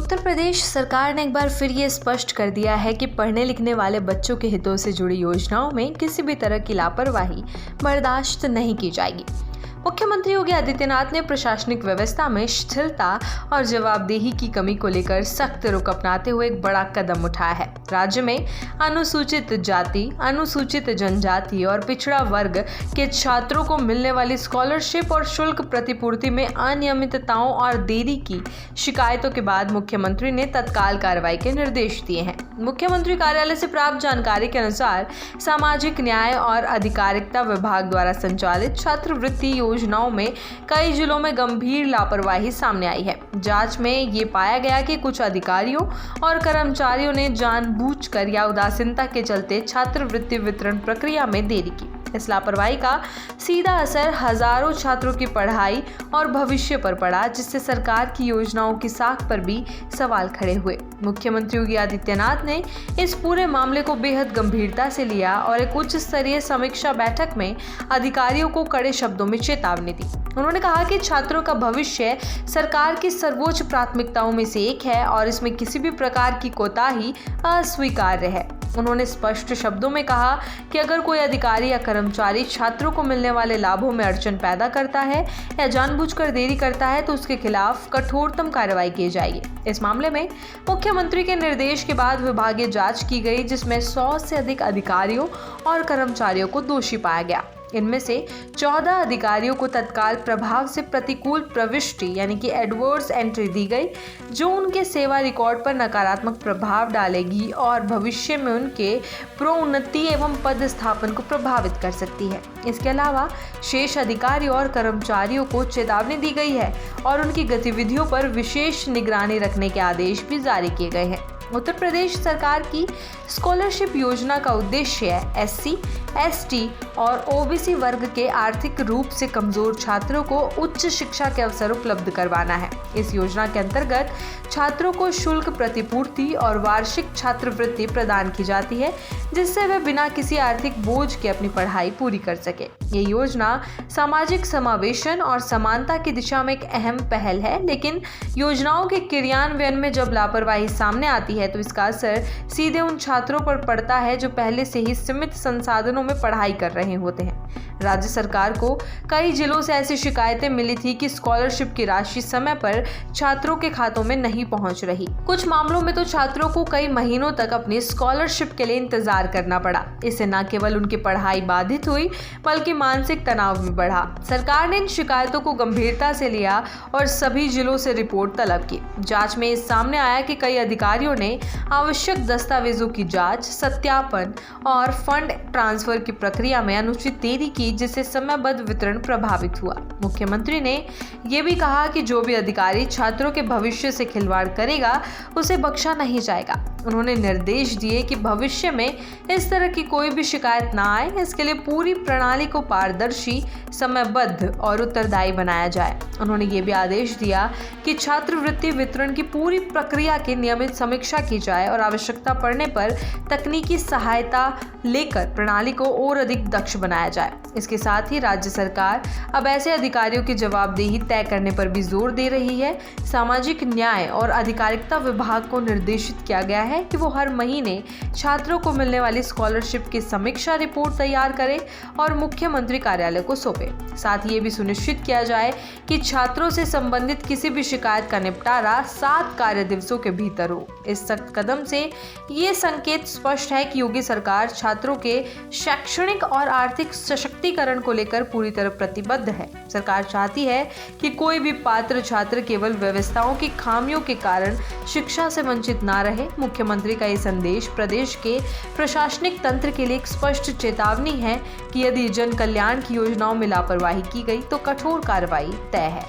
उत्तर प्रदेश सरकार ने एक बार फिर ये स्पष्ट कर दिया है कि पढ़ने लिखने वाले बच्चों के हितों से जुड़ी योजनाओं में किसी भी तरह की लापरवाही बर्दाश्त नहीं की जाएगी। मुख्यमंत्री योगी आदित्यनाथ ने प्रशासनिक व्यवस्था में शिथिलता और जवाबदेही की कमी को लेकर सख्त रुख अपनाते हुए एक बड़ा कदम उठाया है। राज्य में अनुसूचित जाति, अनुसूचित जनजाति और पिछड़ा वर्ग के छात्रों को मिलने वाली स्कॉलरशिप और शुल्क प्रतिपूर्ति में अनियमितताओं और देरी की शिकायतों के बाद मुख्यमंत्री ने तत्काल कार्रवाई के निर्देश दिए हैं। मुख्यमंत्री कार्यालय से प्राप्त जानकारी के अनुसार सामाजिक न्याय और अधिकारिता विभाग द्वारा संचालित छात्रवृत्ति योजनाओं में कई जिलों में गंभीर लापरवाही सामने आई है। जांच में ये पाया गया कि कुछ अधिकारियों और कर्मचारियों ने जानबूझकर या उदासीनता के चलते छात्रवृत्ति वितरण प्रक्रिया में देरी की। इस लापरवाही का सीधा असर हजारों छात्रों की पढ़ाई और भविष्य पर पड़ा, जिससे सरकार की योजनाओं की साख पर भी सवाल खड़े हुए। मुख्यमंत्री योगी आदित्यनाथ ने इस पूरे मामले को बेहद गंभीरता से लिया और एक उच्च स्तरीय समीक्षा बैठक में अधिकारियों को कड़े शब्दों में चेतावनी दी। उन्होंने कहा कि छात्रों का भविष्य सरकार की सर्वोच्च प्राथमिकताओं में से एक है और इसमें किसी भी प्रकार की कोताही अस्वीकार्य है। उन्होंने स्पष्ट शब्दों में कहा कि अगर कोई अधिकारी या कर्मचारी छात्रों को मिलने वाले लाभों में अड़चन पैदा करता है या जानबूझकर देरी करता है तो उसके खिलाफ कठोरतम कार्रवाई की जाएगी। इस मामले में मुख्यमंत्री के निर्देश के बाद विभागीय जांच की गई, जिसमें 100 से अधिक अधिकारियों और कर्मचारियों को दोषी पाया गया। इनमें से 14 अधिकारियों को तत्काल प्रभाव से प्रतिकूल प्रविष्टि यानी कि एडवर्स एंट्री दी गई, जो उनके सेवा रिकॉर्ड पर नकारात्मक प्रभाव डालेगी और भविष्य में उनके प्रोन्नति एवं पदस्थापन को प्रभावित कर सकती है। इसके अलावा शेष अधिकारियों और कर्मचारियों को चेतावनी दी गई है और उनकी गतिविधियों पर विशेष निगरानी रखने के आदेश भी जारी किए गए हैं। उत्तर प्रदेश सरकार की स्कॉलरशिप योजना का उद्देश्य SC, ST और OBC वर्ग के आर्थिक रूप से कमजोर छात्रों को उच्च शिक्षा के अवसर उपलब्ध करवाना है। इस योजना के अंतर्गत छात्रों को शुल्क प्रतिपूर्ति और वार्षिक छात्रवृत्ति प्रदान की जाती है, जिससे वे बिना किसी आर्थिक बोझ के अपनी पढ़ाई पूरी कर सके। ये योजना सामाजिक समावेशन और समानता की दिशा में एक अहम पहल है, लेकिन योजनाओं के क्रियान्वयन में जब लापरवाही सामने आती है तो इसका असर सीधे उन छात्रों पर पड़ता है जो पहले से ही सीमित संसाधनों में पढ़ाई कर रहे होते हैं। राज्य सरकार को कई जिलों से ऐसी शिकायतें मिली थी कि स्कॉलरशिप की राशि समय पर छात्रों के खातों में नहीं पहुंच रही। कुछ मामलों में तो छात्रों को कई महीनों तक अपनी स्कॉलरशिप के लिए इंतजार करना पड़ा। इससे न केवल उनकी पढ़ाई बाधित हुई बल्कि मानसिक तनाव भी बढ़ा। सरकार ने इन शिकायतों को गंभीरता से लिया और सभी जिलों से रिपोर्ट तलब की। जांच में इस सामने आया कि कई अधिकारियों ने आवश्यक दस्तावेजों की जांच, सत्यापन और फंड ट्रांसफर की प्रक्रिया में अनुचित देरी की, जिससे समयबद्ध वितरण प्रभावित हुआ। मुख्यमंत्री ने यह भी कहा कि जो भी अधिकारी छात्रों के भविष्य से खिलवाड़ करेगा उसे बख्शा नहीं जाएगा। उन्होंने निर्देश दिए कि भविष्य में इस तरह की कोई भी शिकायत ना आए, इसके लिए पूरी प्रणाली को पारदर्शी, समयबद्ध और उत्तरदायी बनाया जाए। उन्होंने ये भी आदेश दिया कि छात्रवृत्ति वितरण की पूरी प्रक्रिया की नियमित समीक्षा की जाए और आवश्यकता पड़ने पर तकनीकी सहायता लेकर प्रणाली को और अधिक दक्ष बनाया जाए। इसके साथ ही राज्य सरकार अब ऐसे अधिकारियों की जवाबदेही तय करने पर भी जोर दे रही है। सामाजिक न्याय और अधिकारिता विभाग को निर्देशित किया गया है कि वो हर महीने छात्रों को मिलने वाली स्कॉलरशिप की समीक्षा रिपोर्ट तैयार करे और मुख्यमंत्री कार्यालय को सौंपे। साथ ही ये भी सुनिश्चित किया जाए कि छात्रों से संबंधित किसी भी शिकायत का निपटारा 7 कार्य दिवसों के भीतर हो। इस सख्त कदम से ये संकेत स्पष्ट है कि योगी सरकार छात्रों के शैक्षणिक और आर्थिक सशक्तिकरण को लेकर पूरी तरह प्रतिबद्ध है। सरकार चाहती है कि कोई भी पात्र छात्र केवल व्यवस्थाओं की खामियों के कारण शिक्षा से वंचित ना रहे। मुख्यमंत्री का ये संदेश प्रदेश के प्रशासनिक तंत्र के लिए एक स्पष्ट चेतावनी है कि यदि जन कल्याण की योजनाओं में लापरवाही की गई तो कठोर कार्रवाई तय है।